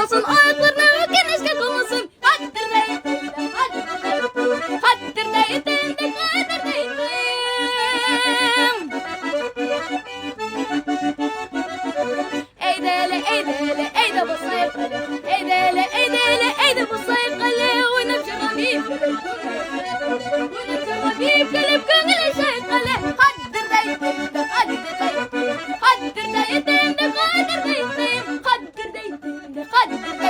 olsun, ayaklarını genişke olsun. Hattır deydim, hattır deydim, kadir deydim. Eydele, eydele, eyde bu sayıkale. Eydele, eydele, eyde bu sayıkale. Oynam şarabim, oynam şarabim, gelip gönlüne sayıkale. Hattır deydim, hattır deydim, hattır deydim, kadir deydim, hattır deydim, kadir deydim.